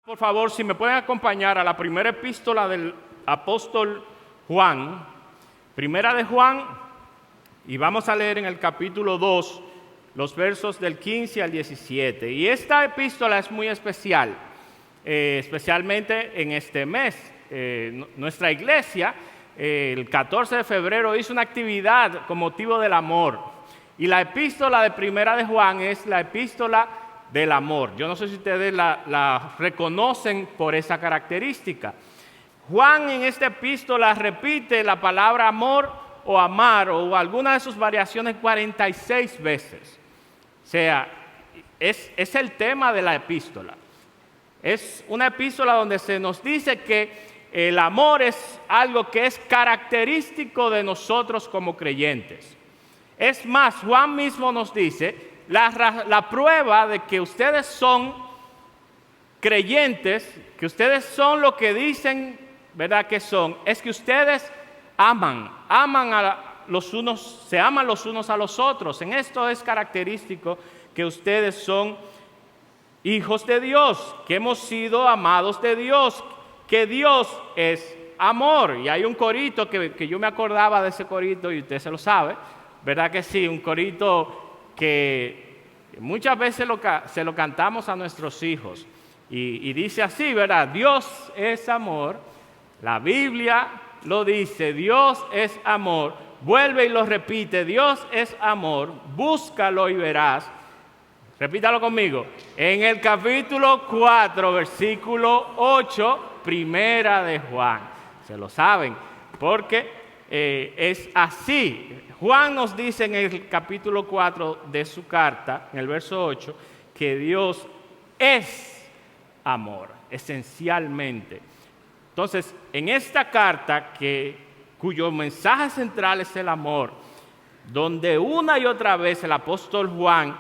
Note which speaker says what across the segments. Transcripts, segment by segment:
Speaker 1: Por favor, si me pueden acompañar a la primera epístola del apóstol Juan, primera de Juan, y vamos a leer en el capítulo 2, los versos del 15 al 17. Y esta epístola es muy especial, especialmente en este mes. Nuestra iglesia, el 14 de febrero, hizo una actividad con motivo del amor. Y la epístola de primera de Juan es la epístola del amor. Yo no sé si ustedes la reconocen por esa característica. Juan en esta epístola repite la palabra amor o amar o alguna de sus variaciones 46 veces. O sea, es el tema de la epístola. Es una epístola donde se nos dice que el amor es algo que es característico de nosotros como creyentes. Es más, Juan mismo nos dice, la prueba de que ustedes son creyentes, que ustedes son lo que dicen, ¿verdad? Que son, es que ustedes se aman los unos a los otros. En esto es característico que ustedes son hijos de Dios, que hemos sido amados de Dios, que Dios es amor. Y hay un corito que yo me acordaba de ese corito y usted se lo sabe, ¿verdad que sí? Un corito que muchas veces se lo cantamos a nuestros hijos y dice así, ¿verdad? Dios es amor, la Biblia lo dice, Dios es amor, vuelve y lo repite, Dios es amor, búscalo y verás. Repítalo conmigo, en el capítulo 4, versículo 8, primera de Juan, se lo saben, porque es así. Juan nos dice en el capítulo 4 de su carta, en el verso 8, que Dios es amor, esencialmente. Entonces, en esta carta, cuyo mensaje central es el amor, donde una y otra vez el apóstol Juan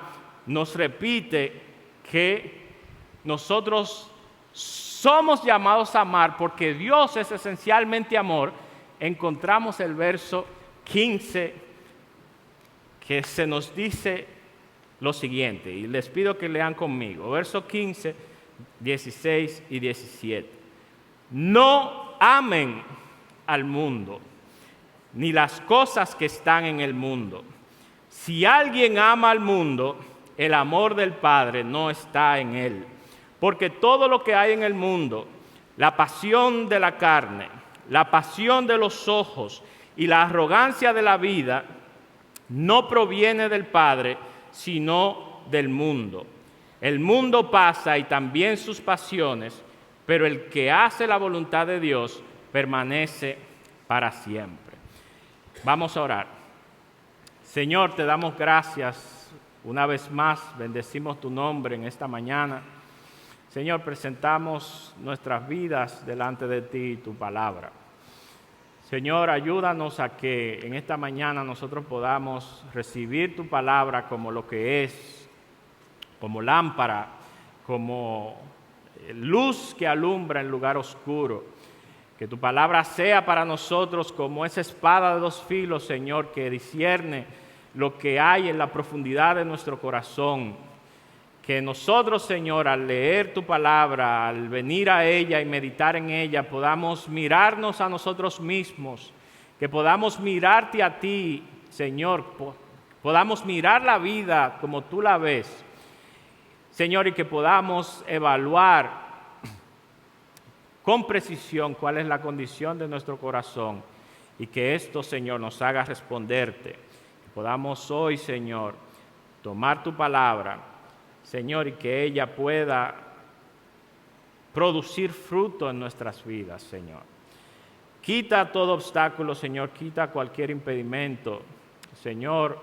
Speaker 1: nos repite que nosotros somos llamados a amar porque Dios es esencialmente amor, encontramos el verso 15 que se nos dice lo siguiente, y les pido que lean conmigo, verso 15, 16 y 17. No amen al mundo, ni las cosas que están en el mundo. Si alguien ama al mundo, el amor del Padre no está en él, porque todo lo que hay en el mundo, la pasión de la carne, la pasión de los ojos y la arrogancia de la vida, no proviene del Padre, sino del mundo. El mundo pasa y también sus pasiones, pero el que hace la voluntad de Dios permanece para siempre. Vamos a orar. Señor, te damos gracias una vez más, bendecimos tu nombre en esta mañana. Señor, presentamos nuestras vidas delante de ti y tu palabra. Señor, ayúdanos a que en esta mañana nosotros podamos recibir tu palabra como lo que es, como lámpara, como luz que alumbra en lugar oscuro. Que tu palabra sea para nosotros como esa espada de dos filos, Señor, que discierne lo que hay en la profundidad de nuestro corazón. Que nosotros, Señor, al leer tu palabra, al venir a ella y meditar en ella, podamos mirarnos a nosotros mismos, que podamos mirarte a ti, Señor, podamos mirar la vida como tú la ves, Señor, y que podamos evaluar con precisión cuál es la condición de nuestro corazón y que esto, Señor, nos haga responderte. Que podamos hoy, Señor, tomar tu palabra, Señor, y que ella pueda producir fruto en nuestras vidas, Señor. Quita todo obstáculo, Señor, quita cualquier impedimento. Señor,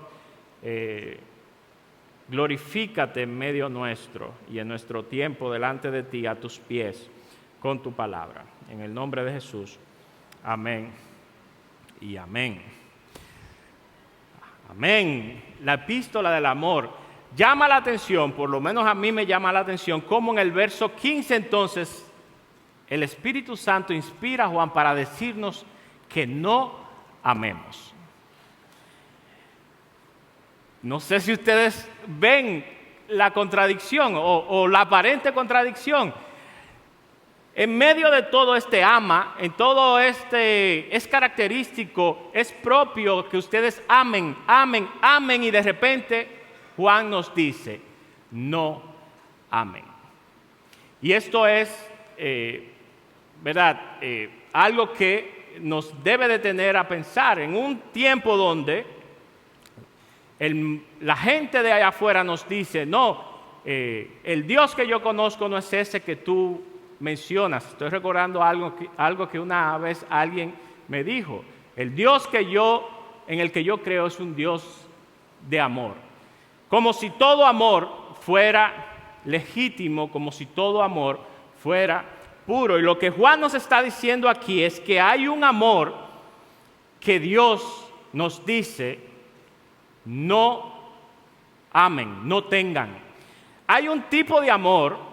Speaker 1: glorifícate en medio nuestro y en nuestro tiempo delante de ti, a tus pies, con tu palabra. En el nombre de Jesús, amén y amén. Amén. La epístola del amor llama la atención, por lo menos a mí me llama la atención, como en el verso 15 entonces el Espíritu Santo inspira a Juan para decirnos que no amemos. No sé si ustedes ven la contradicción o la aparente contradicción. En medio de todo este ama, en todo este, es característico, es propio que ustedes amen, amen, amen, y de repente Juan nos dice, no amen. Y esto es, ¿verdad? Algo que nos debe de tener a pensar en un tiempo donde la gente de allá afuera nos dice, no, el Dios que yo conozco no es ese que tú mencionas. Estoy recordando algo que una vez alguien me dijo. El Dios en el que yo creo es un Dios de amor. Como si todo amor fuera legítimo, como si todo amor fuera puro. Y lo que Juan nos está diciendo aquí es que hay un amor que Dios nos dice, no amen, no tengan. Hay un tipo de amor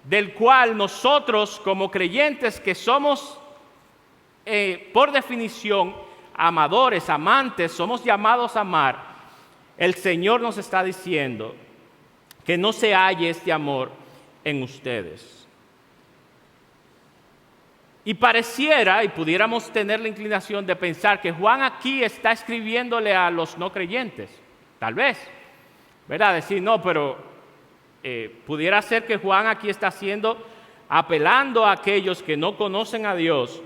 Speaker 1: del cual nosotros como creyentes que somos por definición amadores, amantes, somos llamados a amar, el Señor nos está diciendo que no se halle este amor en ustedes. Y pareciera, y pudiéramos tener la inclinación de pensar que Juan aquí está escribiéndole a los no creyentes, tal vez, ¿verdad? Decir, no, pero pudiera ser que Juan aquí está apelando a aquellos que no conocen a Dios,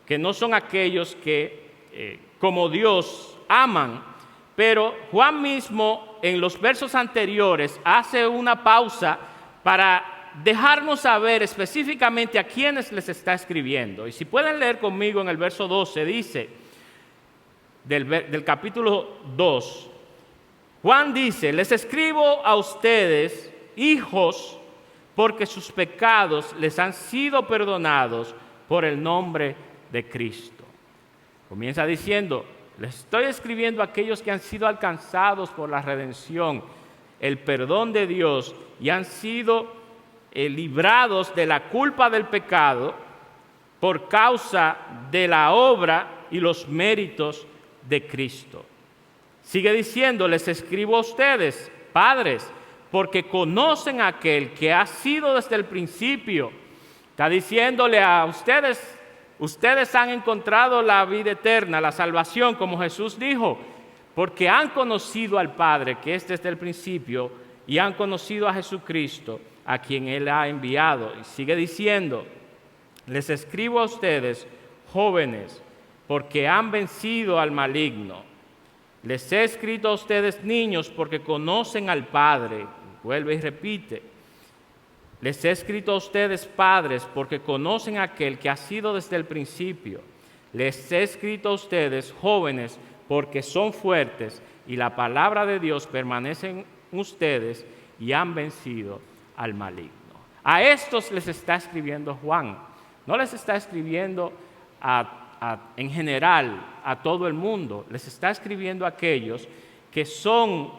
Speaker 1: que no son aquellos que como Dios aman. Pero Juan mismo en los versos anteriores hace una pausa para dejarnos saber específicamente a quiénes les está escribiendo. Y si pueden leer conmigo en el verso 12, dice, del capítulo 2, Juan dice, les escribo a ustedes, hijos, porque sus pecados les han sido perdonados por el nombre de Cristo. Comienza diciendo, les estoy escribiendo a aquellos que han sido alcanzados por la redención, el perdón de Dios, y han sido librados de la culpa del pecado por causa de la obra y los méritos de Cristo. Sigue diciendo, les escribo a ustedes, padres, porque conocen a aquel que ha sido desde el principio. Está diciéndole a ustedes, ustedes han encontrado la vida eterna, la salvación, como Jesús dijo, porque han conocido al Padre, que es desde el principio, y han conocido a Jesucristo, a quien Él ha enviado. Y sigue diciendo, les escribo a ustedes, jóvenes, porque han vencido al maligno. Les he escrito a ustedes, niños, porque conocen al Padre. Vuelve y repite. Les he escrito a ustedes, padres, porque conocen a aquel que ha sido desde el principio. Les he escrito a ustedes, jóvenes, porque son fuertes y la palabra de Dios permanece en ustedes y han vencido al maligno. A estos les está escribiendo Juan. No les está escribiendo en general a todo el mundo. Les está escribiendo a aquellos que son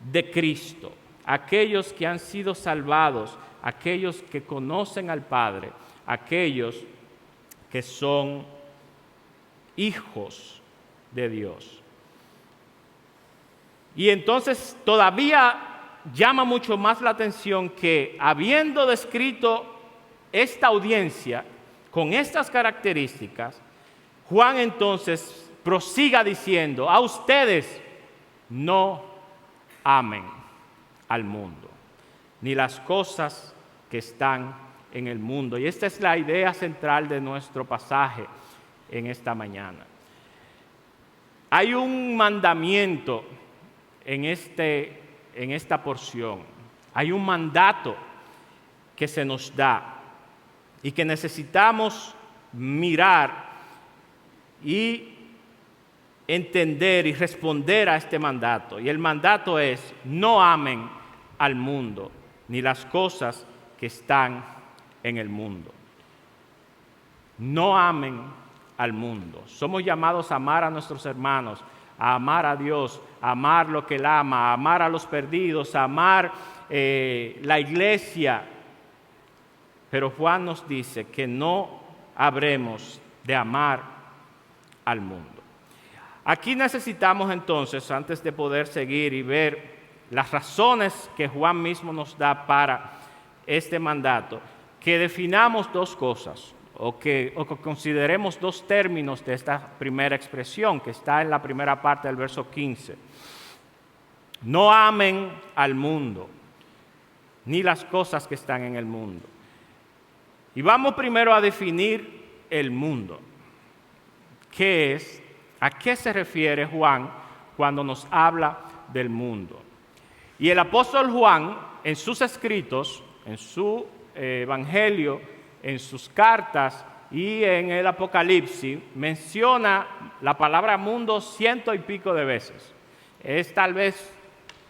Speaker 1: de Cristo, aquellos que han sido salvados, aquellos que conocen al Padre, aquellos que son hijos de Dios. Y entonces todavía llama mucho más la atención que, habiendo descrito esta audiencia con estas características, Juan entonces prosiga diciendo, a ustedes no amen al mundo, ni las cosas que están en el mundo. Y esta es la idea central de nuestro pasaje en esta mañana. Hay un mandamiento en esta porción. Hay un mandato que se nos da y que necesitamos mirar y entender y responder a este mandato. Y el mandato es, no amen al mundo, ni las cosas que están en el mundo. No amen al mundo. Somos llamados a amar a nuestros hermanos, a amar a Dios, a amar lo que Él ama, a amar a los perdidos, a amar la iglesia. Pero Juan nos dice que no habremos de amar al mundo. Aquí necesitamos entonces, antes de poder seguir y ver las razones que Juan mismo nos da para este mandato, que definamos dos cosas o que consideremos dos términos de esta primera expresión que está en la primera parte del verso 15. No amen al mundo, ni las cosas que están en el mundo. Y vamos primero a definir el mundo. ¿Qué es? ¿A qué se refiere Juan cuando nos habla del mundo? Y el apóstol Juan, en sus escritos, en su evangelio, en sus cartas y en el Apocalipsis, menciona la palabra mundo 100 y pico de veces. Es tal vez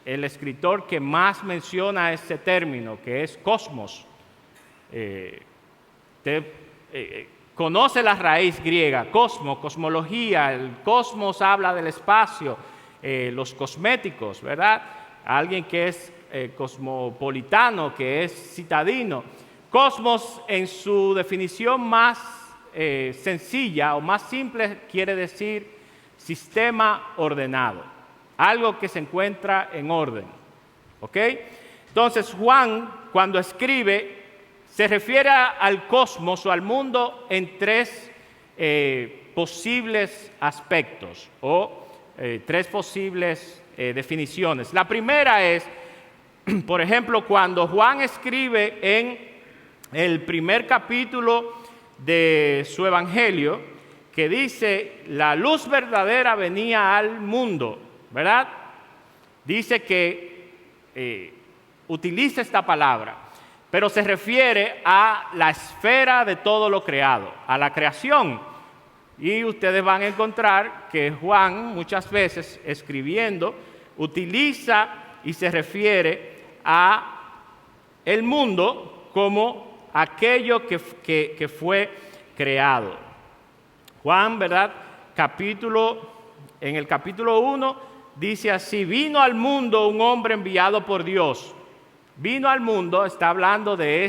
Speaker 1: el escritor que más menciona este término, que es cosmos. Conoce la raíz griega, cosmos, cosmología. El cosmos habla del espacio, los cosméticos, ¿verdad? Alguien que es cosmopolitano, que es citadino. Cosmos, en su definición más sencilla o más simple, quiere decir sistema ordenado, algo que se encuentra en orden. ¿Ok? Entonces, Juan, cuando escribe, se refiere al cosmos o al mundo en tres posibles aspectos o tres posibles definiciones. La primera es, por ejemplo, cuando Juan escribe en el primer capítulo de su evangelio, que dice, la luz verdadera venía al mundo, ¿verdad? Dice que utiliza esta palabra, pero se refiere a la esfera de todo lo creado, a la creación. Y ustedes van a encontrar que Juan muchas veces escribiendo utiliza y se refiere a el mundo como aquello que fue creado. Juan, ¿verdad? En el capítulo 1 dice así, vino al mundo un hombre enviado por Dios. Vino al mundo, está hablando de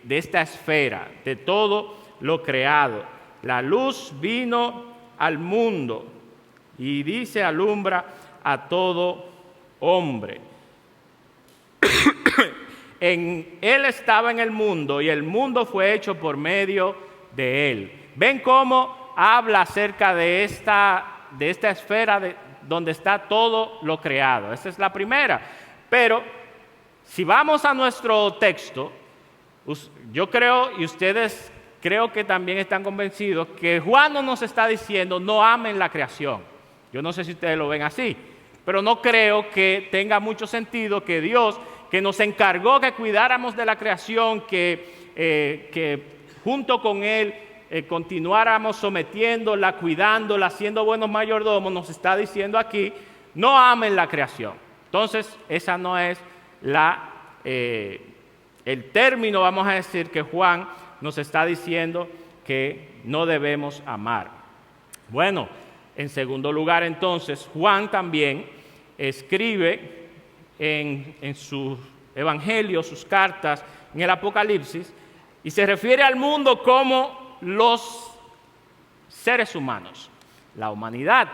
Speaker 1: esta esfera, de todo lo creado. La luz vino al mundo y dice, alumbra a todo hombre. Él estaba en el mundo y el mundo fue hecho por medio de él. ¿Ven cómo habla acerca de esta esfera donde está todo lo creado? Esa es la primera. Pero si vamos a nuestro texto, yo creo, y ustedes creo que también están convencidos, que Juan no nos está diciendo no amen la creación. Yo no sé si ustedes lo ven así, pero no creo que tenga mucho sentido que Dios, que nos encargó que cuidáramos de la creación, que junto con Él continuáramos sometiéndola, cuidándola, siendo buenos mayordomos, nos está diciendo aquí, no amen la creación. Entonces, esa no es el término, vamos a decir, que Juan nos está diciendo que no debemos amar. Bueno, en segundo lugar, entonces, Juan también escribe en su evangelio, sus cartas, en el Apocalipsis, y se refiere al mundo como los seres humanos, la humanidad,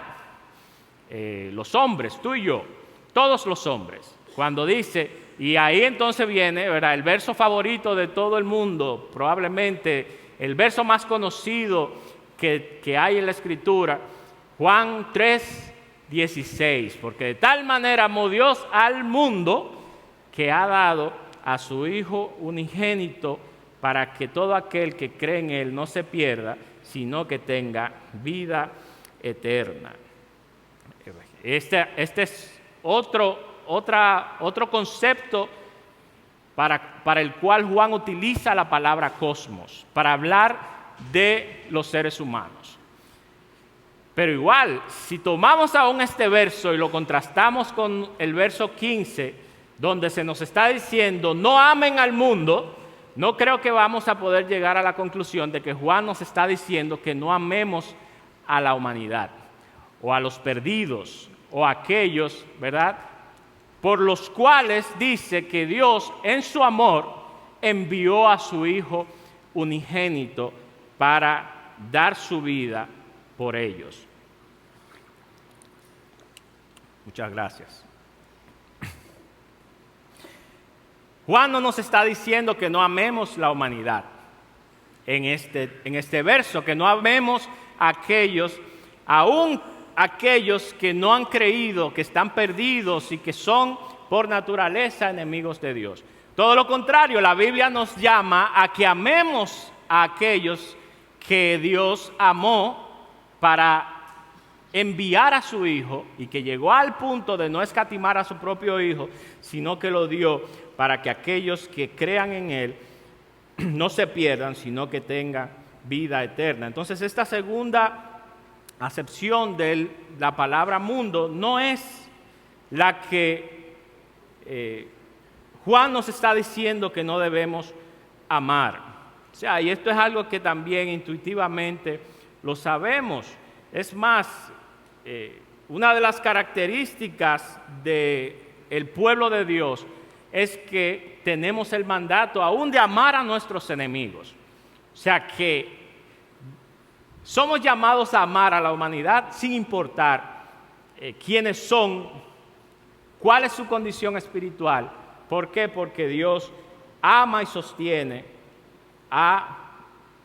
Speaker 1: los hombres, tú y yo, todos los hombres. Cuando dice, y ahí entonces viene, ¿verdad?, el verso favorito de todo el mundo, probablemente el verso más conocido que hay en la Escritura, Juan 3:16, porque de tal manera amó Dios al mundo que ha dado a su Hijo unigénito para que todo aquel que cree en Él no se pierda, sino que tenga vida eterna. Este es otro concepto para el cual Juan utiliza la palabra cosmos, para hablar de los seres humanos. Pero igual, si tomamos aún este verso y lo contrastamos con el verso 15, donde se nos está diciendo, no amen al mundo, no creo que vamos a poder llegar a la conclusión de que Juan nos está diciendo que no amemos a la humanidad, o a los perdidos, o a aquellos, ¿verdad?, por los cuales dice que Dios, en su amor, envió a su Hijo unigénito para dar su vida por ellos. Muchas gracias. Juan no nos está diciendo que no amemos la humanidad en este verso, que no amemos a aquellos, aún aquellos que no han creído, que están perdidos y que son por naturaleza enemigos de Dios. Todo lo contrario, la Biblia nos llama a que amemos a aquellos que Dios amó para enviar a su Hijo, y que llegó al punto de no escatimar a su propio Hijo, sino que lo dio para que aquellos que crean en Él no se pierdan, sino que tengan vida eterna. Entonces, esta segunda acepción de la palabra mundo no es la que Juan nos está diciendo que no debemos amar. O sea, y esto es algo que también intuitivamente lo sabemos. Es más, una de las características del pueblo de Dios es que tenemos el mandato aún de amar a nuestros enemigos. O sea que somos llamados a amar a la humanidad sin importar quiénes son, cuál es su condición espiritual. ¿Por qué? Porque Dios ama y sostiene a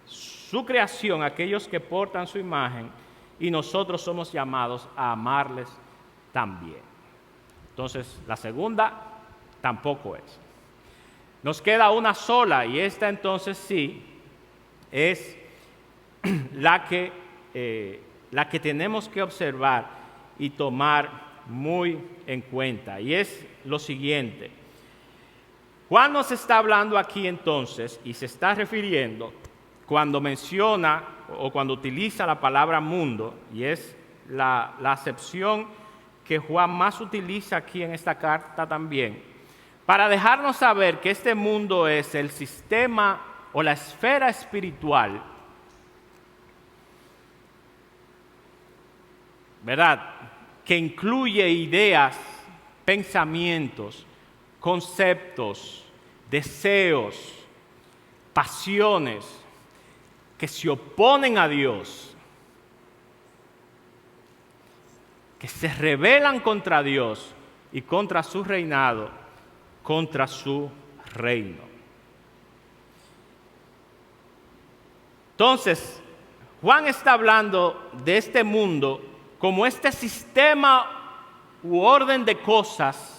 Speaker 1: su creación, a aquellos que portan su imagen, y nosotros somos llamados a amarles también. Entonces, la segunda tampoco es. Nos queda una sola, y esta entonces sí es la que tenemos que observar y tomar muy en cuenta, y es lo siguiente. Juan nos está hablando aquí entonces, y se está refiriendo, cuando menciona o cuando utiliza la palabra mundo, y es la acepción que Juan más utiliza aquí en esta carta también, para dejarnos saber que este mundo es el sistema o la esfera espiritual, ¿verdad?, que incluye ideas, pensamientos, conceptos, deseos, pasiones que se oponen a Dios, que se rebelan contra Dios y contra su reinado, contra su reino. Entonces, Juan está hablando de este mundo como este sistema u orden de cosas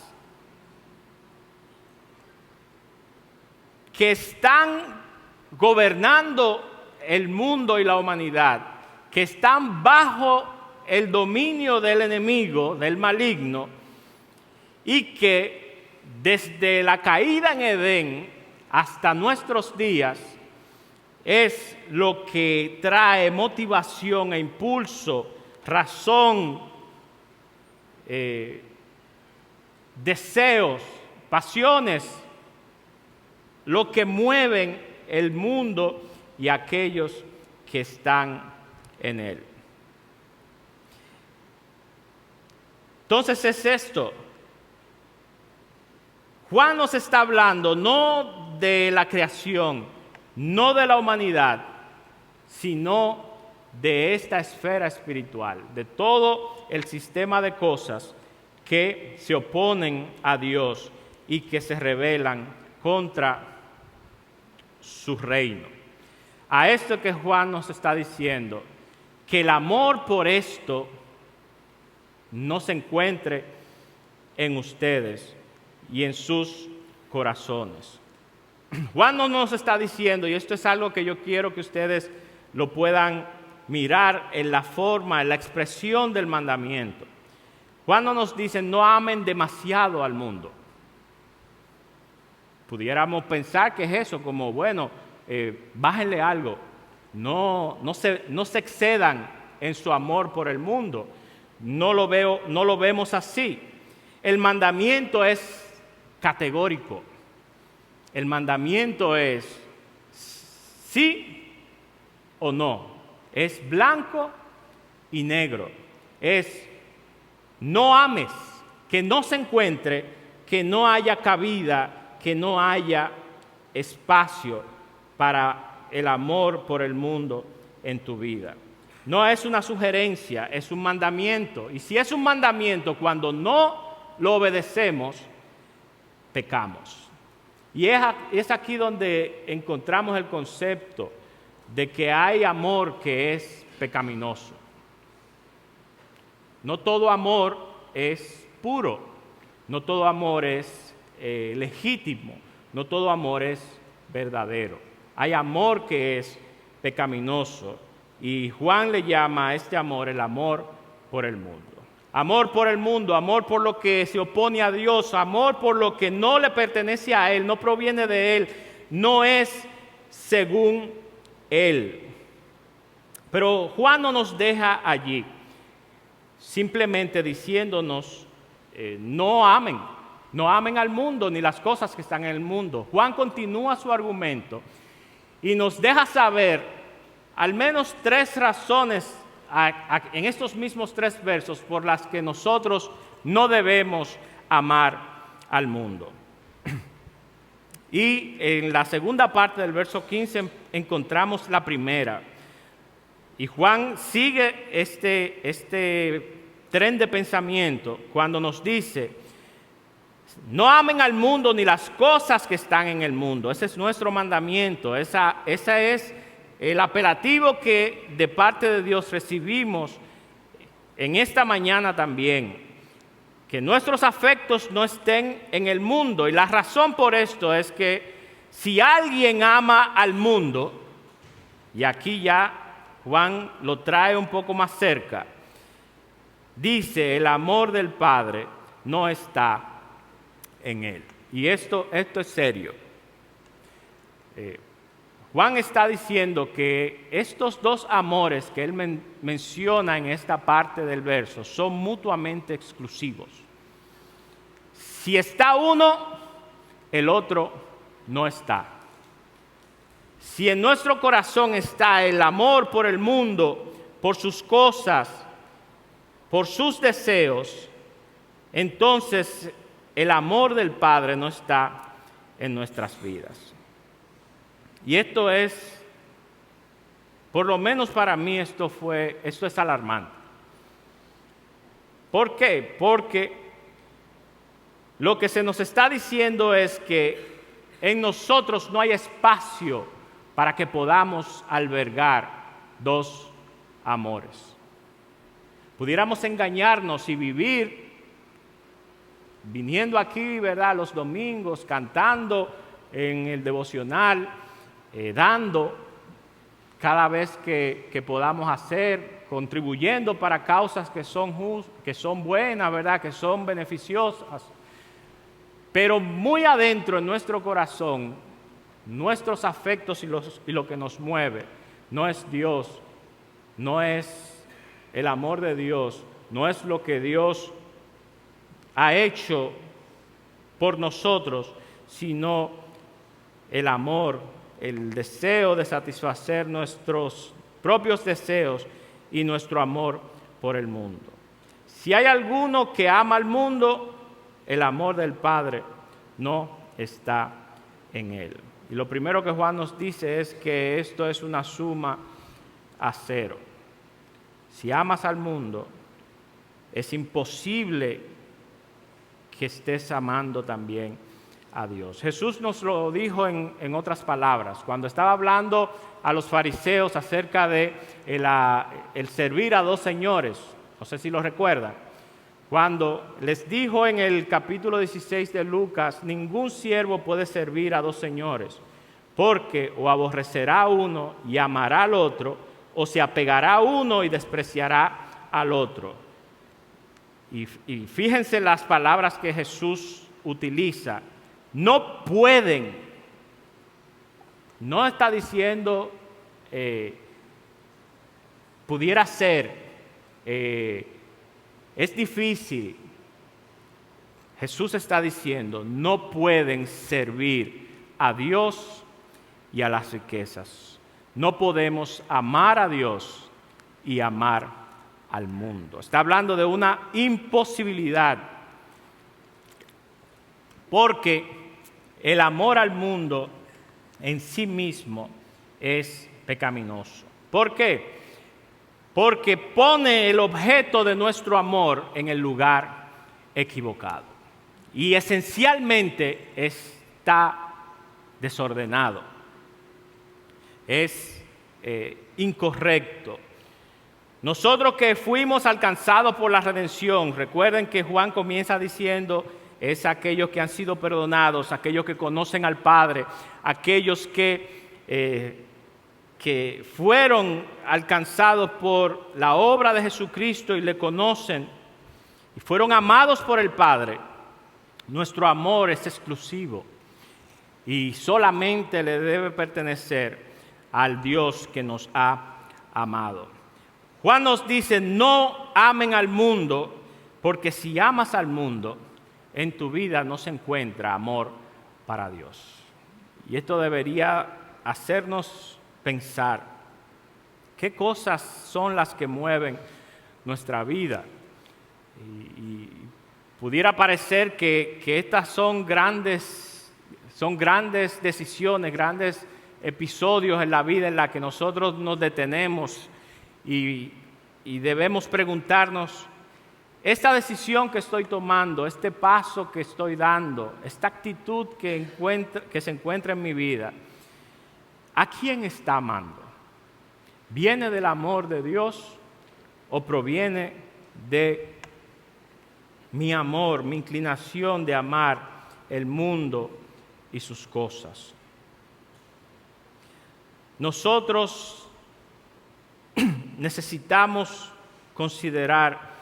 Speaker 1: que están gobernando el mundo y la humanidad, que están bajo el dominio del enemigo, del maligno, y que desde la caída en Edén hasta nuestros días es lo que trae motivación e impulso, razón, deseos, pasiones, lo que mueven el mundo y aquellos que están en él. Entonces es esto. Juan nos está hablando no de la creación, no de la humanidad, sino de esta esfera espiritual, de todo el sistema de cosas que se oponen a Dios y que se rebelan contra su reino. A esto que Juan nos está diciendo, que el amor por esto no se encuentre en ustedes y en sus corazones. Juan no nos está diciendo, y esto es algo que yo quiero que ustedes lo puedan mirar en la forma, en la expresión del mandamiento. Juan no nos dice, no amen demasiado al mundo. Pudiéramos pensar que es eso, como bueno, bájenle algo, no se excedan en su amor por el mundo. No lo vemos así. El mandamiento es categórico. El mandamiento es sí o no. Es blanco y negro. Es no ames, que no se encuentre, que no haya cabida, que no haya espacio para el amor por el mundo en tu vida. No es una sugerencia, es un mandamiento. Y si es un mandamiento, cuando no lo obedecemos, pecamos. Y es aquí donde encontramos el concepto de que hay amor que es pecaminoso. No todo amor es puro, no todo amor es legítimo, no todo amor es verdadero. Hay amor que es pecaminoso y Juan le llama a este amor el amor por el mundo. Amor por el mundo, amor por lo que se opone a Dios, amor por lo que no le pertenece a Él, no proviene de Él, no es según Él. Pero Juan no nos deja allí, simplemente diciéndonos, no amen al mundo ni las cosas que están en el mundo. Juan continúa su argumento y nos deja saber al menos 3 razones en estos mismos 3 versos por las que nosotros no debemos amar al mundo. Y en la segunda parte del verso 15 encontramos la primera. Y Juan sigue este tren de pensamiento cuando nos dice, no amen al mundo ni las cosas que están en el mundo. Ese es nuestro mandamiento, esa es el apelativo que de parte de Dios recibimos en esta mañana también, que nuestros afectos no estén en el mundo. Y la razón por esto es que si alguien ama al mundo, y aquí ya Juan lo trae un poco más cerca, dice, el amor del Padre no está en él. Y esto es serio. Juan está diciendo que estos 2 amores que él menciona en esta parte del verso son mutuamente exclusivos. Si está uno, el otro no está. Si en nuestro corazón está el amor por el mundo, por sus cosas, por sus deseos, entonces el amor del Padre no está en nuestras vidas. Y esto es, por lo menos para mí, esto es alarmante. ¿Por qué? Porque lo que se nos está diciendo es que en nosotros no hay espacio para que podamos albergar 2 amores. Pudiéramos engañarnos y vivir viniendo aquí, ¿verdad?, los domingos, cantando en el devocional, dando cada vez que podamos hacer, contribuyendo para causas que son buenas, ¿verdad?, que son beneficiosas. Pero muy adentro en nuestro corazón, nuestros afectos y lo que nos mueve no es Dios, no es el amor de Dios, no es lo que Dios ha hecho por nosotros, sino el amor, el deseo de satisfacer nuestros propios deseos y nuestro amor por el mundo. Si hay alguno que ama al mundo, el amor del Padre no está en él. Y lo primero que Juan nos dice es que esto es una suma a 0. Si amas al mundo, es imposible que estés amando también a Dios. Jesús nos lo dijo en otras palabras, cuando estaba hablando a los fariseos acerca de el servir a 2 señores, no sé si lo recuerdan, cuando les dijo en el capítulo 16 de Lucas, ningún siervo puede servir a 2 señores, porque o aborrecerá a uno y amará al otro, o se apegará a uno y despreciará al otro. Y fíjense las palabras que Jesús utiliza. No pueden, no está diciendo pudiera ser, es difícil. Jesús está diciendo, no pueden servir a Dios y a las riquezas. No podemos amar a Dios y amar al mundo. Está hablando de una imposibilidad, porque el amor al mundo en sí mismo es pecaminoso. ¿Por qué? Porque pone el objeto de nuestro amor en el lugar equivocado. Y esencialmente está desordenado, es incorrecto. Nosotros que fuimos alcanzados por la redención, recuerden que Juan comienza diciendo, es aquellos que han sido perdonados, aquellos que conocen al Padre, aquellos que fueron alcanzados por la obra de Jesucristo y le conocen y fueron amados por el Padre. Nuestro amor es exclusivo y solamente le debe pertenecer al Dios que nos ha amado. Juan nos dice, no amen al mundo, porque si amas al mundo, en tu vida no se encuentra amor para Dios. Y esto debería hacernos pensar, ¿qué cosas son las que mueven nuestra vida? Y pudiera parecer que estas son grandes decisiones, grandes episodios en la vida en la que nosotros nos detenemos y debemos preguntarnos, esta decisión que estoy tomando, este paso que estoy dando, esta actitud que se encuentra en mi vida, ¿a quién está amando? ¿Viene del amor de Dios o proviene de mi amor, mi inclinación de amar el mundo y sus cosas? Nosotros necesitamos considerar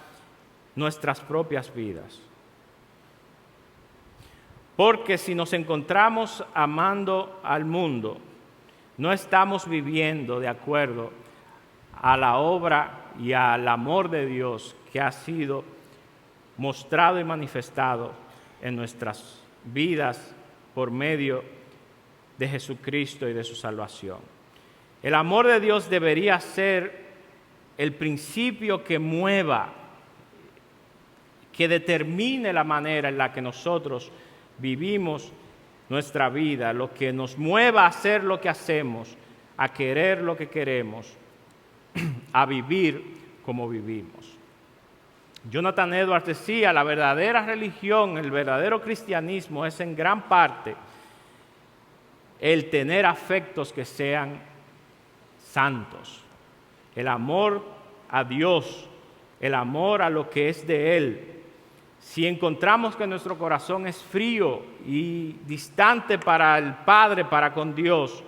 Speaker 1: nuestras propias vidas. Porque si nos encontramos amando al mundo, no estamos viviendo de acuerdo a la obra y al amor de Dios que ha sido mostrado y manifestado en nuestras vidas por medio de Jesucristo y de su salvación. El amor de Dios debería ser el principio que mueva, que determine la manera en la que nosotros vivimos nuestra vida, lo que nos mueva a hacer lo que hacemos, a querer lo que queremos, a vivir como vivimos. Jonathan Edwards decía, la verdadera religión, el verdadero cristianismo es en gran parte el tener afectos que sean santos, el amor a Dios, el amor a lo que es de Él. Si encontramos que nuestro corazón es frío y distante para el Padre, para con Dios,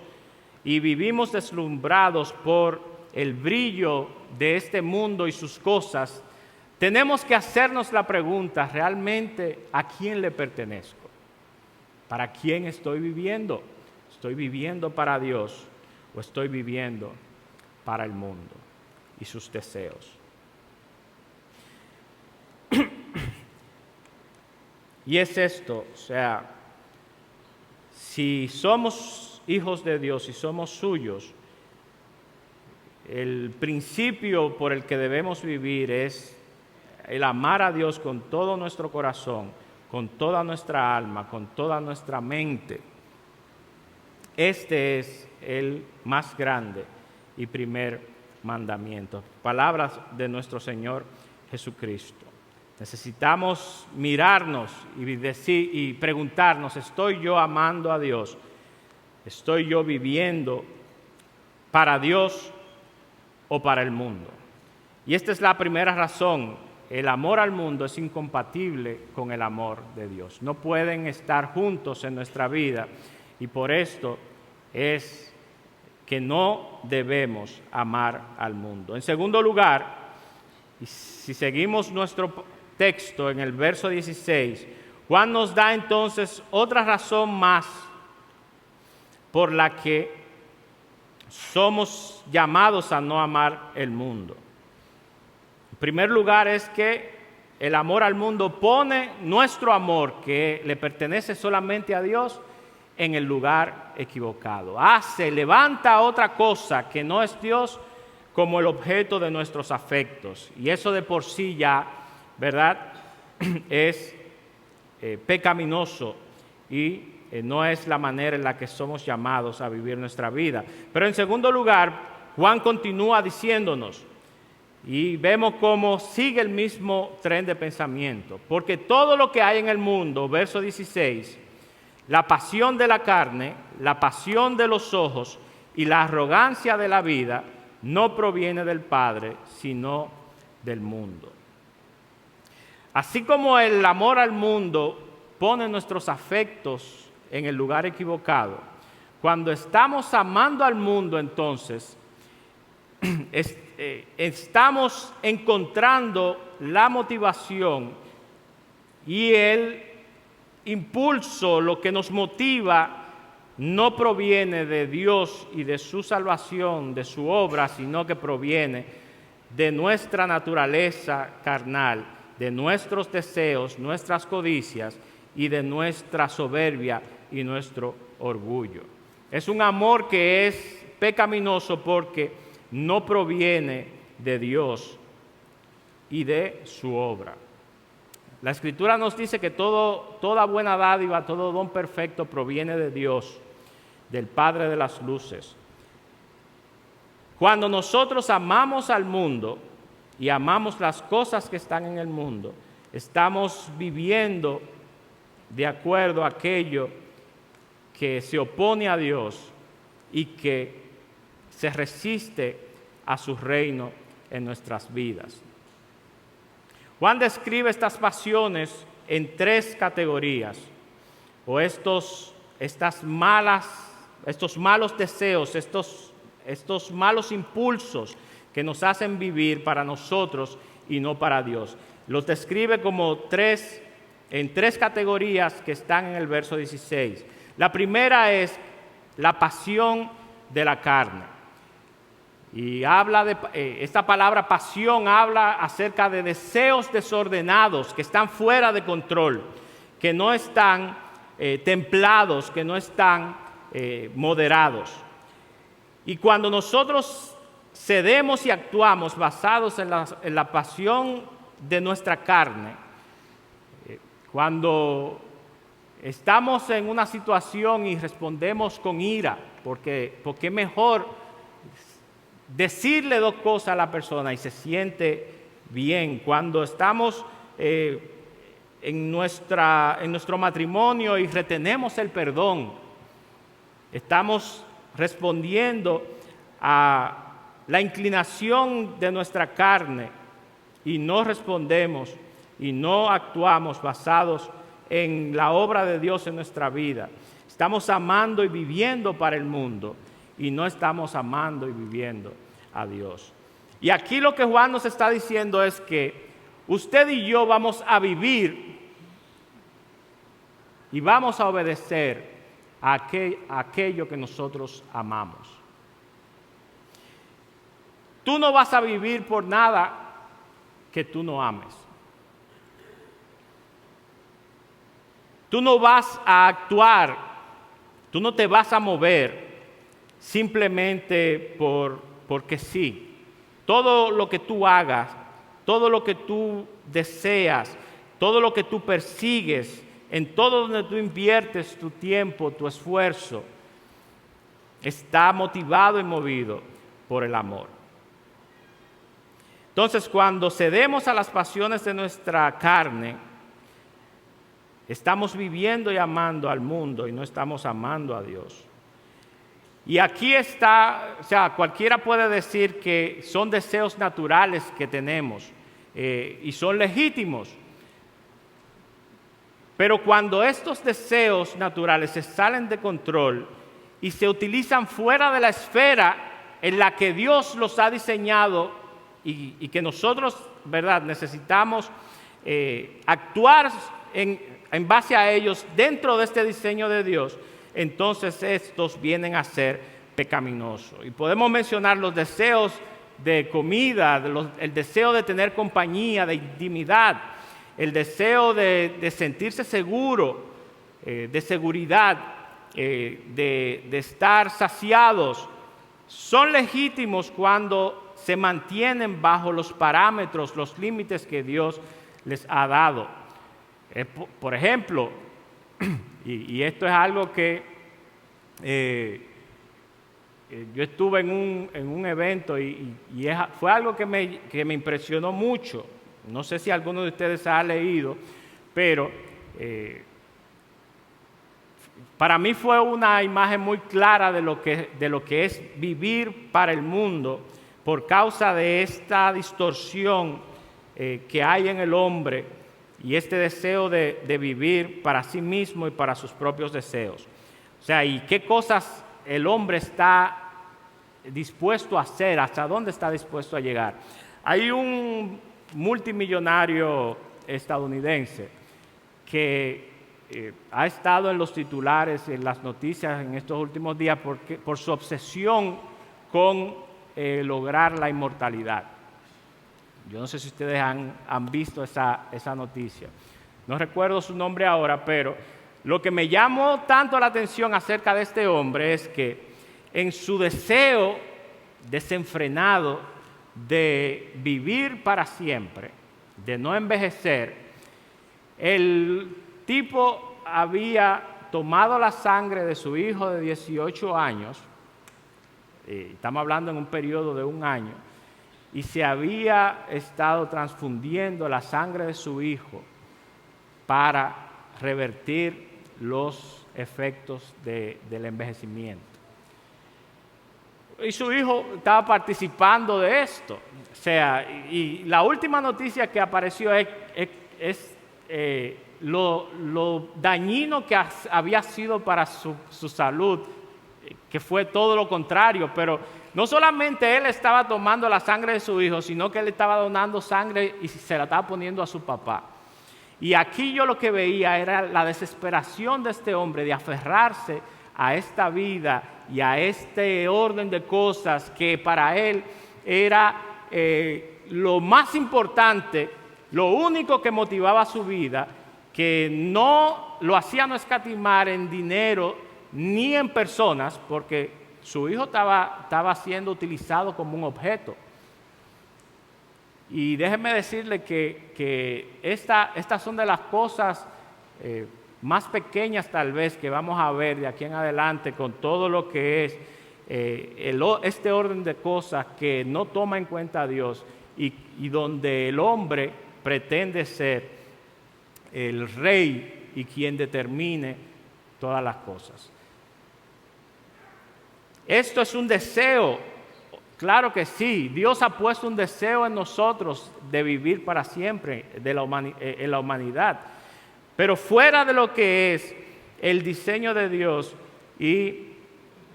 Speaker 1: y vivimos deslumbrados por el brillo de este mundo y sus cosas, tenemos que hacernos la pregunta, ¿realmente a quién le pertenezco? ¿Para quién estoy viviendo? ¿Estoy viviendo para Dios o estoy viviendo para el mundo y sus deseos? Y es esto, o sea, si somos hijos de Dios, si somos suyos, el principio por el que debemos vivir es el amar a Dios con todo nuestro corazón, con toda nuestra alma, con toda nuestra mente. Este es el más grande y primer mandamiento. Palabras de nuestro Señor Jesucristo. Necesitamos mirarnos y preguntarnos, ¿estoy yo amando a Dios? ¿Estoy yo viviendo para Dios o para el mundo? Y esta es la primera razón. El amor al mundo es incompatible con el amor de Dios. No pueden estar juntos en nuestra vida y por esto es que no debemos amar al mundo. En segundo lugar, y si seguimos nuestro texto en el verso 16, Juan nos da entonces otra razón más por la que somos llamados a no amar el mundo. En primer lugar es que el amor al mundo pone nuestro amor, que le pertenece solamente a Dios, en el lugar equivocado. Levanta otra cosa que no es Dios como el objeto de nuestros afectos. Y eso de por sí ya, ¿verdad?, es pecaminoso y no es la manera en la que somos llamados a vivir nuestra vida. Pero en segundo lugar, Juan continúa diciéndonos, y vemos cómo sigue el mismo tren de pensamiento, porque todo lo que hay en el mundo, verso 16, La pasión de la carne, la pasión de los ojos y la arrogancia de la vida no proviene del Padre, sino del mundo. Así como el amor al mundo pone nuestros afectos en el lugar equivocado, cuando estamos amando al mundo, entonces estamos encontrando la motivación y el impulso, lo que nos motiva, no proviene de Dios y de su salvación, de su obra, sino que proviene de nuestra naturaleza carnal, de nuestros deseos, nuestras codicias y de nuestra soberbia y nuestro orgullo. Es un amor que es pecaminoso porque no proviene de Dios y de su obra. La Escritura nos dice que toda buena dádiva, todo don perfecto proviene de Dios, del Padre de las luces. Cuando nosotros amamos al mundo y amamos las cosas que están en el mundo, estamos viviendo de acuerdo a aquello que se opone a Dios y que se resiste a su reino en nuestras vidas. Juan describe estas pasiones en tres categorías, o estos malos deseos, estos malos impulsos que nos hacen vivir para nosotros y no para Dios. Los describe como en tres categorías que están en el verso 16. La primera es la pasión de la carne. Y esta palabra pasión habla acerca de deseos desordenados que están fuera de control, que no están templados, que no están moderados. Y cuando nosotros cedemos y actuamos basados en la pasión de nuestra carne, cuando estamos en una situación y respondemos con ira, porque es mejor decirle dos cosas a la persona y se siente bien. Cuando estamos en nuestro matrimonio y retenemos el perdón, estamos respondiendo a la inclinación de nuestra carne y no respondemos y no actuamos basados en la obra de Dios en nuestra vida. Estamos amando y viviendo para el mundo y no estamos amando y viviendo a Dios. Y aquí lo que Juan nos está diciendo es que usted y yo vamos a vivir y vamos a obedecer a aquello que nosotros amamos. Tú no vas a vivir por nada que tú no ames. Tú no vas a actuar, tú no te vas a mover simplemente porque sí. Todo lo que tú hagas, todo lo que tú deseas, todo lo que tú persigues, en todo donde tú inviertes tu tiempo, tu esfuerzo, está motivado y movido por el amor. Entonces, cuando cedemos a las pasiones de nuestra carne, estamos viviendo y amando al mundo y no estamos amando a Dios. Y aquí está, cualquiera puede decir que son deseos naturales que tenemos y son legítimos. Pero cuando estos deseos naturales se salen de control y se utilizan fuera de la esfera en la que Dios los ha diseñado y que nosotros, ¿verdad?, necesitamos actuar en base a ellos dentro de este diseño de Dios, entonces estos vienen a ser pecaminosos. Y podemos mencionar los deseos de comida, el deseo de tener compañía, de intimidad, el deseo de sentirse seguro, de seguridad, de estar saciados. Son legítimos cuando se mantienen bajo los parámetros, los límites que Dios les ha dado. Por ejemplo, y esto es algo que yo estuve en un evento y fue algo que me impresionó mucho. No sé si alguno de ustedes ha leído, pero para mí fue una imagen muy clara de lo que es vivir para el mundo por causa de esta distorsión que hay en el hombre y este deseo de vivir para sí mismo y para sus propios deseos. O sea, y qué cosas el hombre está dispuesto a hacer, hasta dónde está dispuesto a llegar. Hay un multimillonario estadounidense que ha estado en los titulares, en las noticias en estos últimos días por su obsesión con lograr la inmortalidad. Yo no sé si ustedes han visto esa noticia. No recuerdo su nombre ahora, pero lo que me llamó tanto la atención acerca de este hombre es que en su deseo desenfrenado de vivir para siempre, de no envejecer, el tipo había tomado la sangre de su hijo de 18 años, estamos hablando en un periodo de 1 año, y se había estado transfundiendo la sangre de su hijo para revertir los efectos del envejecimiento. Y su hijo estaba participando de esto. O sea, y la última noticia que apareció es lo dañino que había sido para su salud, que fue todo lo contrario. Pero no solamente él estaba tomando la sangre de su hijo, sino que él estaba donando sangre y se la estaba poniendo a su papá. Y aquí yo lo que veía era la desesperación de este hombre de aferrarse a esta vida y a este orden de cosas que para él era lo más importante, lo único que motivaba su vida, que no lo hacía no escatimar en dinero ni en personas, porque su hijo estaba siendo utilizado como un objeto. Y déjenme decirle que estas son de las cosas más pequeñas tal vez que vamos a ver de aquí en adelante con todo lo que es este orden de cosas que no toma en cuenta a Dios y donde el hombre pretende ser el rey y quien determine todas las cosas. Esto es un deseo, claro que sí, Dios ha puesto un deseo en nosotros de vivir para siempre en la humanidad. Pero fuera de lo que es el diseño de Dios y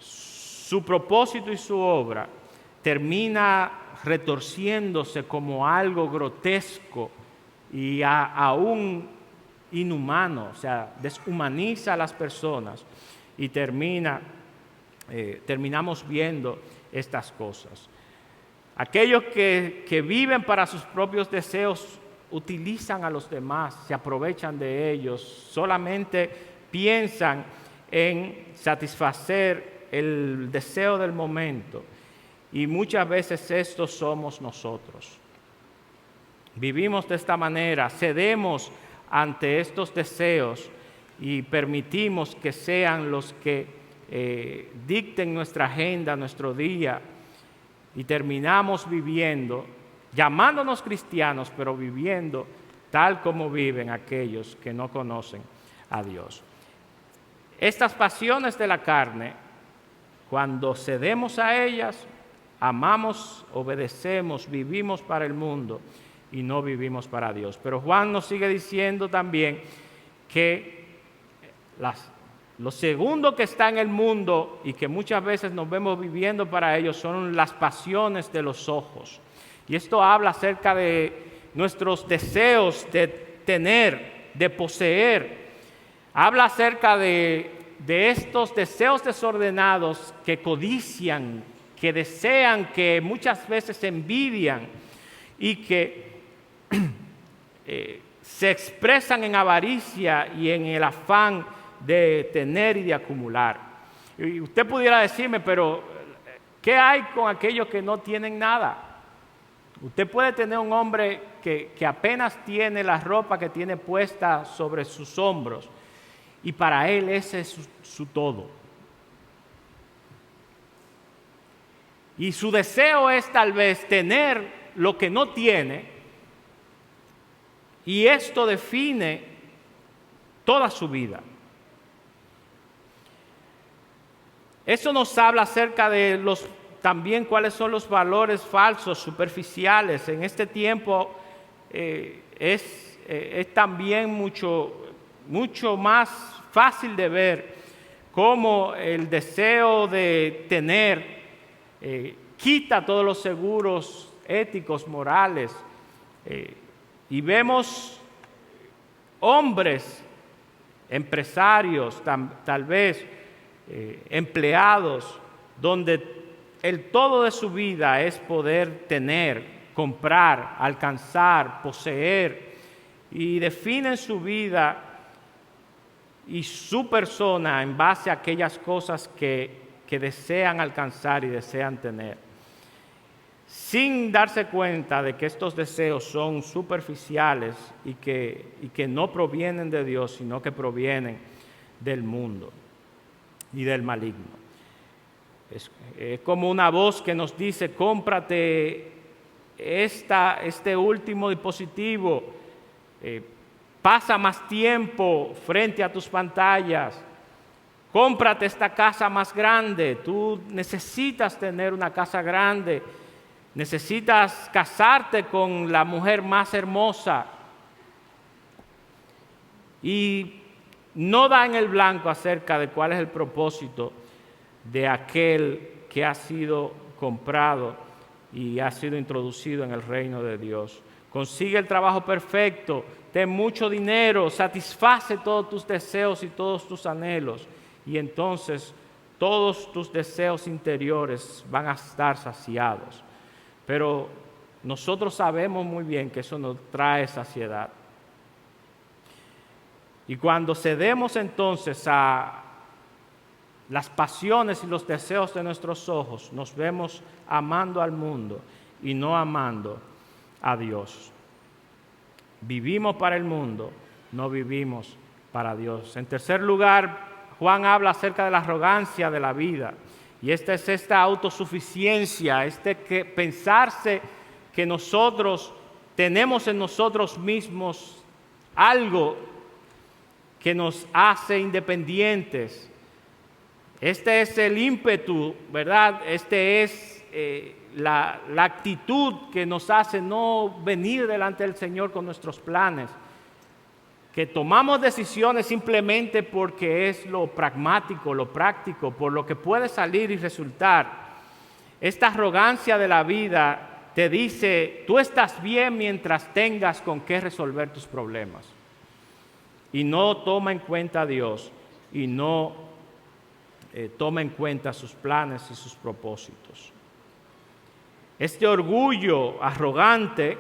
Speaker 1: su propósito y su obra, termina retorciéndose como algo grotesco y aún inhumano, o sea, deshumaniza a las personas y terminamos viendo estas cosas. Aquellos que viven para sus propios deseos utilizan a los demás, se aprovechan de ellos, solamente piensan en satisfacer el deseo del momento y muchas veces estos somos nosotros. Vivimos de esta manera, cedemos ante estos deseos y permitimos que sean los que dicten nuestra agenda, nuestro día y terminamos viviendo llamándonos cristianos, pero viviendo tal como viven aquellos que no conocen a Dios. Estas pasiones de la carne, cuando cedemos a ellas, amamos, obedecemos, vivimos para el mundo y no vivimos para Dios. Pero Juan nos sigue diciendo también que lo segundo que está en el mundo y que muchas veces nos vemos viviendo para ellos son las pasiones de los ojos. Y esto habla acerca de nuestros deseos de tener, de poseer. Habla acerca de estos deseos desordenados que codician, que desean, que muchas veces envidian y que se expresan en avaricia y en el afán de tener y de acumular. Y usted pudiera decirme, pero ¿qué hay con aquellos que no tienen nada? Usted puede tener un hombre que apenas tiene la ropa que tiene puesta sobre sus hombros y para él ese es su todo. Y su deseo es tal vez tener lo que no tiene y esto define toda su vida. Eso nos habla acerca de también cuáles son los valores falsos, superficiales. En este tiempo es también mucho más fácil de ver cómo el deseo de tener quita todos los seguros éticos, morales. Y vemos hombres, empresarios, tal vez empleados, donde el todo de su vida es poder tener, comprar, alcanzar, poseer, y definen su vida y su persona en base a aquellas cosas que desean alcanzar y desean tener, sin darse cuenta de que estos deseos son superficiales y que no provienen de Dios, sino que provienen del mundo y del maligno. Es como una voz que nos dice: cómprate este último dispositivo, pasa más tiempo frente a tus pantallas, cómprate esta casa más grande. Tú necesitas tener una casa grande, necesitas casarte con la mujer más hermosa, y no da en el blanco acerca de cuál es el propósito de aquel que ha sido comprado y ha sido introducido en el reino de Dios. Consigue el trabajo perfecto, ten mucho dinero, satisface todos tus deseos y todos tus anhelos, y entonces todos tus deseos interiores van a estar saciados. Pero nosotros sabemos muy bien que eso no trae saciedad. Y cuando cedemos entonces a las pasiones y los deseos de nuestros ojos, nos vemos amando al mundo y no amando a Dios. Vivimos para el mundo, no vivimos para Dios. En tercer lugar, Juan habla acerca de la arrogancia de la vida. Y esta es esta autosuficiencia, que pensarse que nosotros tenemos en nosotros mismos algo que nos hace independientes. Este es el ímpetu, ¿verdad? Este es la actitud que nos hace no venir delante del Señor con nuestros planes, que tomamos decisiones simplemente porque es lo pragmático, lo práctico, por lo que puede salir y resultar. Esta arrogancia de la vida te dice: tú estás bien mientras tengas con qué resolver tus problemas, y no toma en cuenta a Dios, y no toma en cuenta sus planes y sus propósitos. Este orgullo arrogante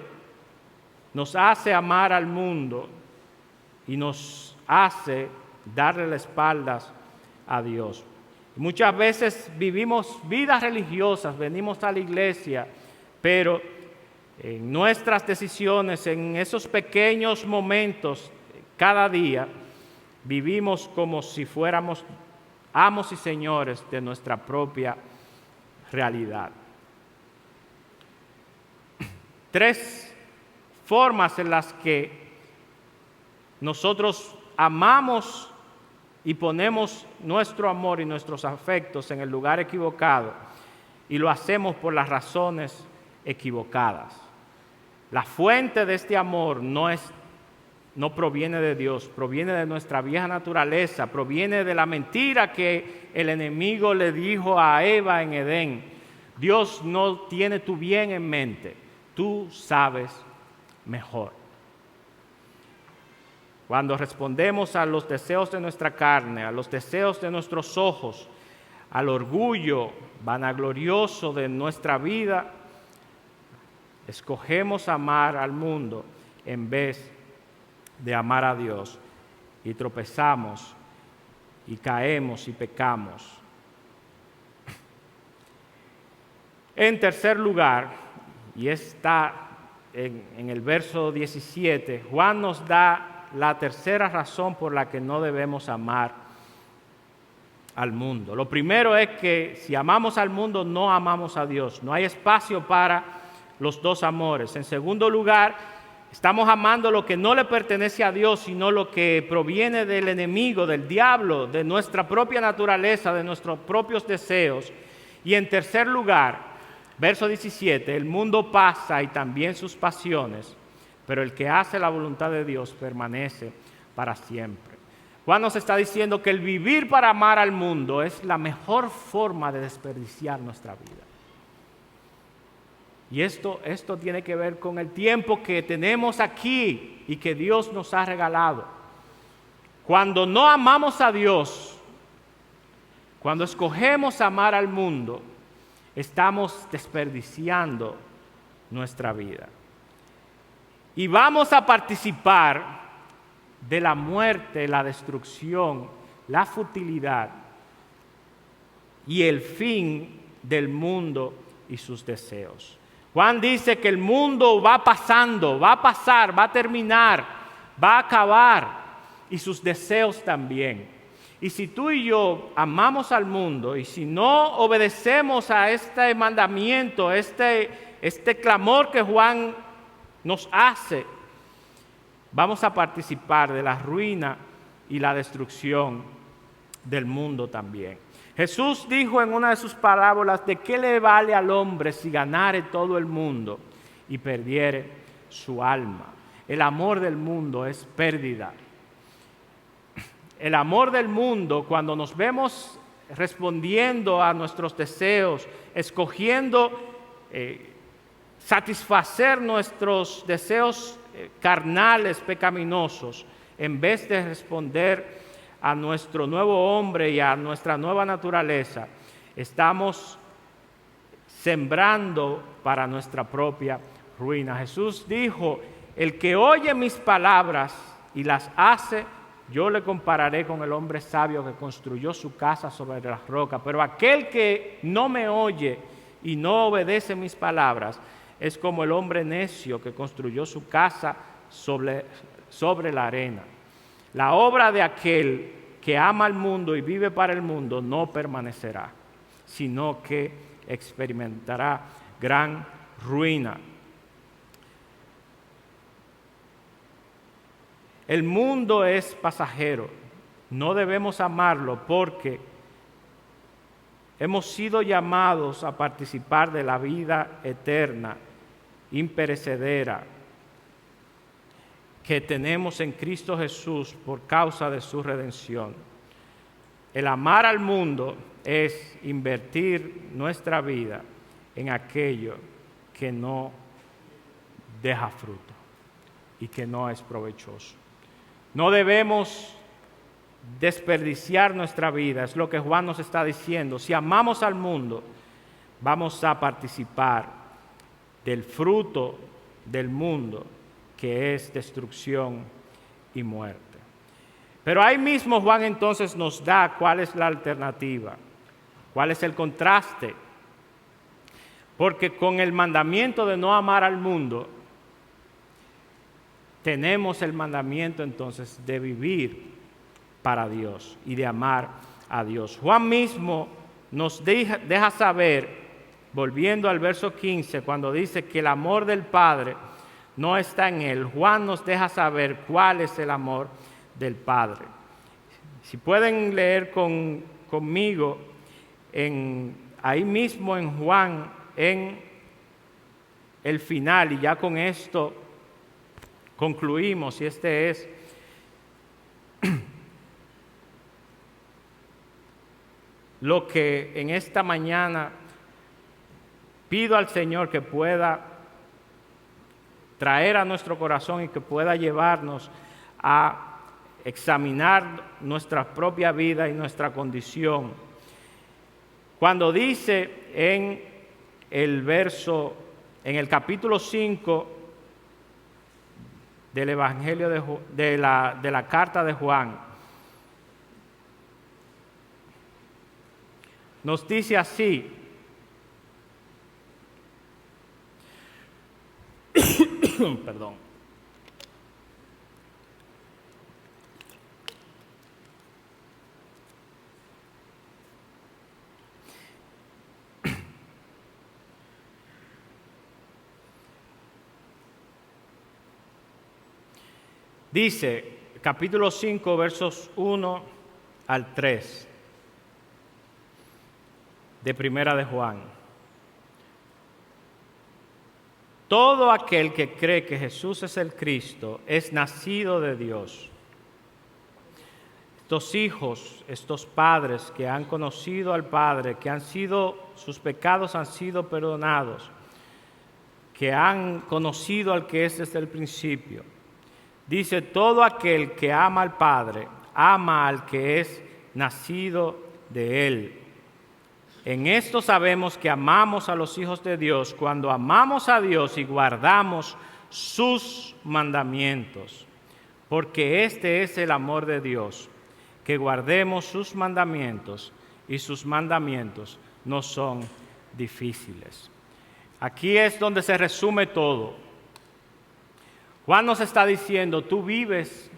Speaker 1: nos hace amar al mundo y nos hace darle las espaldas a Dios. Muchas veces vivimos vidas religiosas, venimos a la iglesia, pero en nuestras decisiones, en esos pequeños momentos, cada día, vivimos como si fuéramos amos y señores de nuestra propia realidad. 3 formas en las que nosotros amamos y ponemos nuestro amor y nuestros afectos en el lugar equivocado, y lo hacemos por las razones equivocadas. La fuente de este amor no proviene de Dios, proviene de nuestra vieja naturaleza, proviene de la mentira que el enemigo le dijo a Eva en Edén. Dios no tiene tu bien en mente, tú sabes mejor. Cuando respondemos a los deseos de nuestra carne, a los deseos de nuestros ojos, al orgullo vanaglorioso de nuestra vida, escogemos amar al mundo en vez de amar a Dios, y tropezamos y caemos y pecamos. En tercer lugar, y está en el verso 17, Juan nos da la tercera razón por la que no debemos amar al mundo. Lo primero es que si amamos al mundo, no amamos a Dios. No hay espacio para los dos amores. En segundo lugar, Estamos amando lo que no le pertenece a Dios, sino lo que proviene del enemigo, del diablo, de nuestra propia naturaleza, de nuestros propios deseos. Y en tercer lugar, verso 17, el mundo pasa y también sus pasiones, pero el que hace la voluntad de Dios permanece para siempre. Juan nos está diciendo que el vivir para amar al mundo es la mejor forma de desperdiciar nuestra vida. Y esto tiene que ver con el tiempo que tenemos aquí y que Dios nos ha regalado. Cuando no amamos a Dios, cuando escogemos amar al mundo, estamos desperdiciando nuestra vida. Y vamos a participar de la muerte, la destrucción, la futilidad y el fin del mundo y sus deseos. Juan dice que el mundo va pasando, va a pasar, va a terminar, va a acabar, y sus deseos también. Y si tú y yo amamos al mundo y si no obedecemos a este mandamiento, este clamor que Juan nos hace, vamos a participar de la ruina y la destrucción del mundo también. Jesús dijo en una de sus parábolas: ¿de qué le vale al hombre si ganare todo el mundo y perdiere su alma? El amor del mundo es pérdida. El amor del mundo, cuando nos vemos respondiendo a nuestros deseos, escogiendo satisfacer nuestros deseos carnales, pecaminosos, en vez de responder a nuestro nuevo hombre y a nuestra nueva naturaleza, estamos sembrando para nuestra propia ruina. Jesús dijo: el que oye mis palabras y las hace, yo le compararé con el hombre sabio que construyó su casa sobre la roca. Pero aquel que no me oye y no obedece mis palabras es como el hombre necio que construyó su casa sobre la arena. La obra de aquel que ama al mundo y vive para el mundo no permanecerá, sino que experimentará gran ruina. El mundo es pasajero, no debemos amarlo porque hemos sido llamados a participar de la vida eterna, imperecedera, que tenemos en Cristo Jesús por causa de su redención. El amar al mundo es invertir nuestra vida en aquello que no deja fruto y que no es provechoso. No debemos desperdiciar nuestra vida, es lo que Juan nos está diciendo. Si amamos al mundo, vamos a participar del fruto del mundo, que es destrucción y muerte. Pero ahí mismo Juan entonces nos da cuál es la alternativa, cuál es el contraste. Porque con el mandamiento de no amar al mundo, tenemos el mandamiento entonces de vivir para Dios y de amar a Dios. Juan mismo nos deja saber, volviendo al verso 15, cuando dice que el amor del Padre no está en él. Juan nos deja saber cuál es el amor del Padre. Si pueden leer conmigo, ahí mismo en Juan, en el final, y ya con esto concluimos, y este es lo que en esta mañana pido al Señor que pueda traer a nuestro corazón y que pueda llevarnos a examinar nuestra propia vida y nuestra condición. Cuando dice en el capítulo 5 del Evangelio de la carta de Juan, nos dice así: perdón. Dice, capítulo 5, versos 1 al 3 de Primera de Juan. Todo aquel que cree que Jesús es el Cristo es nacido de Dios. Estos hijos, estos padres que han conocido al Padre, sus pecados han sido perdonados, que han conocido al que es desde el principio. Dice, todo aquel que ama al Padre, ama al que es nacido de Él. En esto sabemos que amamos a los hijos de Dios, cuando amamos a Dios y guardamos sus mandamientos. Porque este es el amor de Dios, que guardemos sus mandamientos, y sus mandamientos no son difíciles. Aquí es donde se resume todo. Juan nos está diciendo, tú vives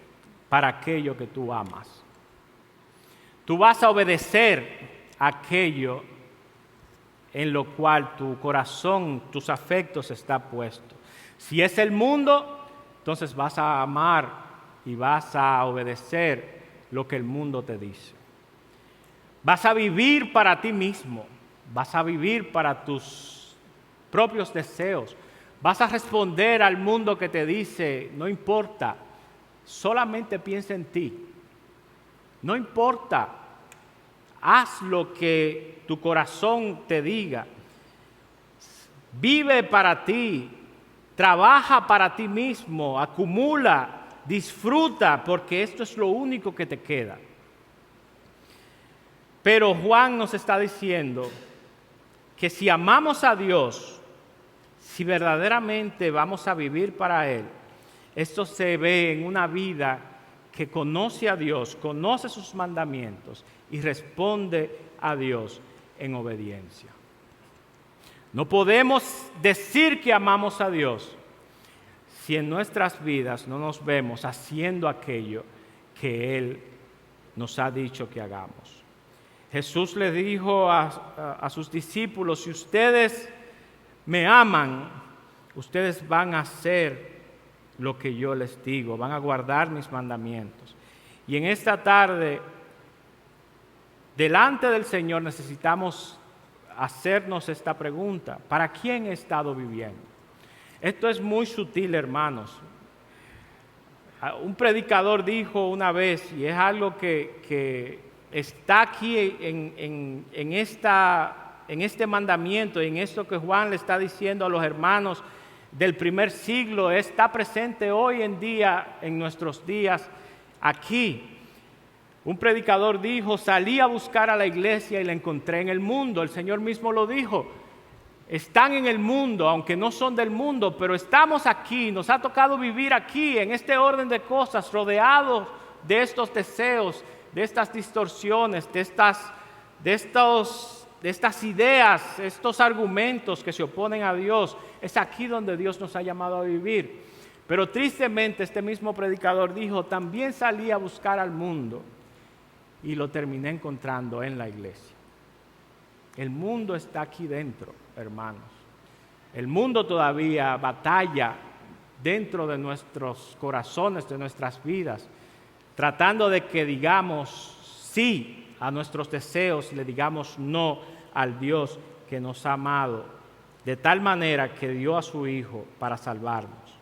Speaker 1: para aquello que tú amas. Tú vas a obedecer aquello en lo cual tu corazón, tus afectos está puesto. Si es el mundo, entonces vas a amar y vas a obedecer lo que el mundo te dice. Vas a vivir para ti mismo, vas a vivir para tus propios deseos, vas a responder al mundo que te dice, no importa, solamente piensa en ti, no importa. Haz lo que tu corazón te diga. Vive para ti. Trabaja para ti mismo. Acumula. Disfruta, porque esto es lo único que te queda. Pero Juan nos está diciendo que si amamos a Dios, si verdaderamente vamos a vivir para Él, esto se ve en una vida que conoce a Dios, conoce sus mandamientos y responde a Dios en obediencia. No podemos decir que amamos a Dios si en nuestras vidas no nos vemos haciendo aquello que Él nos ha dicho que hagamos. Jesús le dijo a sus discípulos, si ustedes me aman, ustedes van a hacer lo que yo les digo, van a guardar mis mandamientos. Y en esta tarde, delante del Señor necesitamos hacernos esta pregunta, ¿para quién he estado viviendo? Esto es muy sutil, hermanos. Un predicador dijo una vez, y es algo que está aquí en este mandamiento, en esto que Juan le está diciendo a los hermanos del primer siglo, está presente hoy en día, en nuestros días, aquí. Un predicador dijo, salí a buscar a la iglesia y la encontré en el mundo. El Señor mismo lo dijo, están en el mundo, aunque no son del mundo, pero estamos aquí, nos ha tocado vivir aquí, en este orden de cosas, rodeados de estos deseos, de estas distorsiones, de estas ideas, estos argumentos que se oponen a Dios. Es aquí donde Dios nos ha llamado a vivir. Pero tristemente este mismo predicador dijo, también salí a buscar al mundo y lo terminé encontrando en la iglesia. El mundo está aquí dentro, hermanos. El mundo todavía batalla dentro de nuestros corazones, de nuestras vidas, tratando de que digamos sí a nuestros deseos y le digamos no al Dios que nos ha amado de tal manera que dio a su Hijo para salvarnos.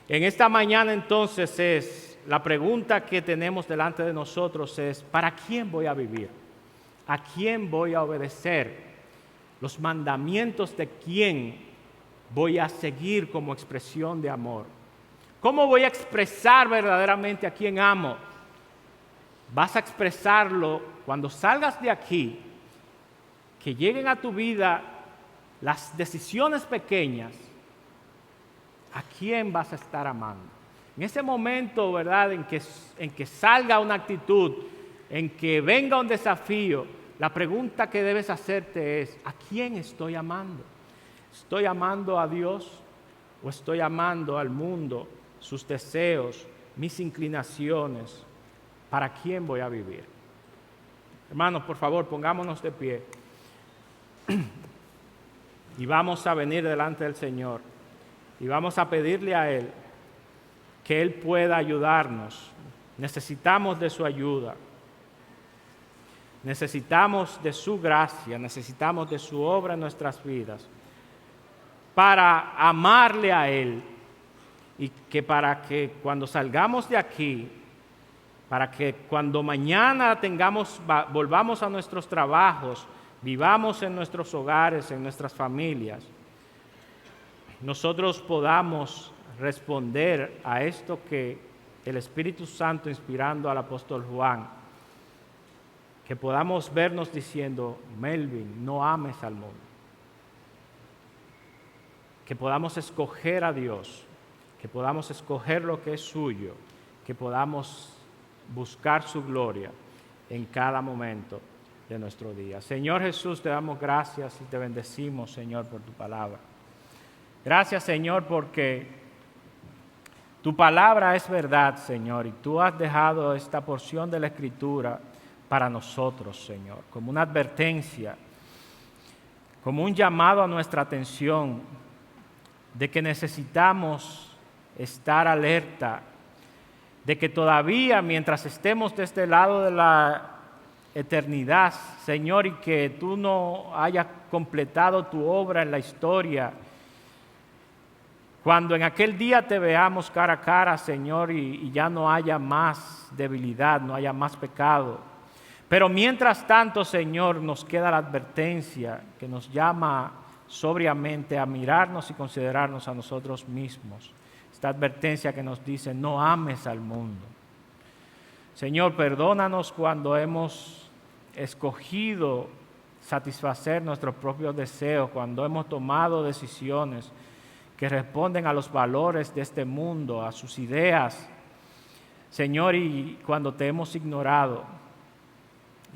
Speaker 1: En esta mañana entonces la pregunta que tenemos delante de nosotros es, ¿para quién voy a vivir? ¿A quién voy a obedecer? Los mandamientos de quién voy a seguir como expresión de amor. ¿Cómo voy a expresar verdaderamente a quién amo? Vas a expresarlo cuando salgas de aquí, que lleguen a tu vida las decisiones pequeñas. ¿A quién vas a estar amando? En ese momento, ¿verdad?, en que salga una actitud, en que venga un desafío, la pregunta que debes hacerte es, ¿a quién estoy amando? ¿Estoy amando a Dios o estoy amando al mundo, sus deseos, mis inclinaciones? ¿Para quién voy a vivir? Hermanos, por favor, pongámonos de pie y vamos a venir delante del Señor y vamos a pedirle a Él que Él pueda ayudarnos. Necesitamos de su ayuda. Necesitamos de su gracia, necesitamos de su obra en nuestras vidas para amarle a Él y que para que cuando salgamos de aquí, para que cuando mañana volvamos a nuestros trabajos, vivamos en nuestros hogares, en nuestras familias, nosotros podamos responder a esto que el Espíritu Santo inspirando al apóstol Juan, que podamos vernos diciendo: Melvin, no ames al mundo. Que podamos escoger a Dios, que podamos escoger lo que es suyo, que podamos buscar su gloria en cada momento de nuestro día. Señor Jesús, te damos gracias y te bendecimos, Señor, por tu palabra. Gracias, Señor, porque tu palabra es verdad, Señor, y tú has dejado esta porción de la Escritura para nosotros, Señor, como una advertencia, como un llamado a nuestra atención de que necesitamos estar alerta, de que todavía mientras estemos de este lado de la eternidad, Señor, y que tú no hayas completado tu obra en la historia, cuando en aquel día te veamos cara a cara, Señor, y ya no haya más debilidad, no haya más pecado. Pero mientras tanto, Señor, nos queda la advertencia que nos llama sobriamente a mirarnos y considerarnos a nosotros mismos. Esta advertencia que nos dice: no ames al mundo. Señor, perdónanos cuando hemos escogido satisfacer nuestros propios deseos, cuando hemos tomado decisiones que responden a los valores de este mundo, a sus ideas. Señor, y cuando te hemos ignorado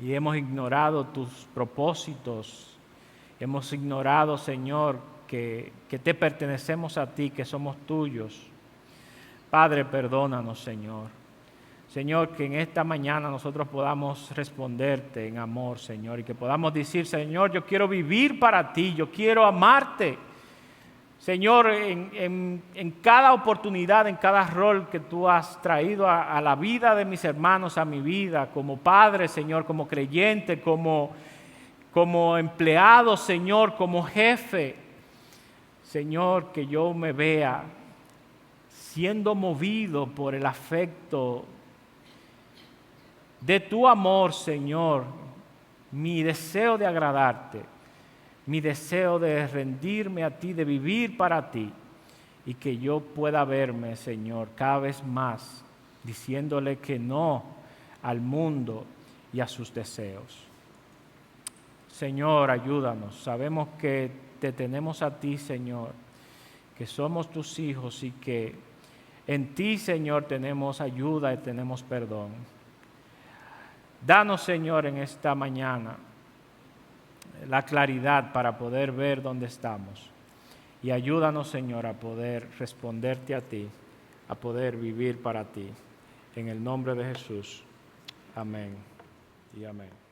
Speaker 1: y hemos ignorado tus propósitos, hemos ignorado, Señor, que te pertenecemos a ti, que somos tuyos. Padre, perdónanos, Señor. Señor, que en esta mañana nosotros podamos responderte en amor, Señor, y que podamos decir: Señor, yo quiero vivir para ti, yo quiero amarte. Señor, en cada oportunidad, en cada rol que tú has traído a la vida de mis hermanos, a mi vida, como padre, Señor, como creyente, como empleado, Señor, como jefe. Señor, que yo me vea siendo movido por el afecto de tu amor, Señor, mi deseo de agradarte, mi deseo de rendirme a ti, de vivir para ti, y que yo pueda verme, Señor, cada vez más diciéndole que no al mundo y a sus deseos. Señor, ayúdanos. Sabemos que te tenemos a ti, Señor, que somos tus hijos y que en ti, Señor, tenemos ayuda y tenemos perdón. Danos, Señor, en esta mañana la claridad para poder ver dónde estamos. Y ayúdanos, Señor, a poder responderte a ti, a poder vivir para ti. En el nombre de Jesús. Amén y amén.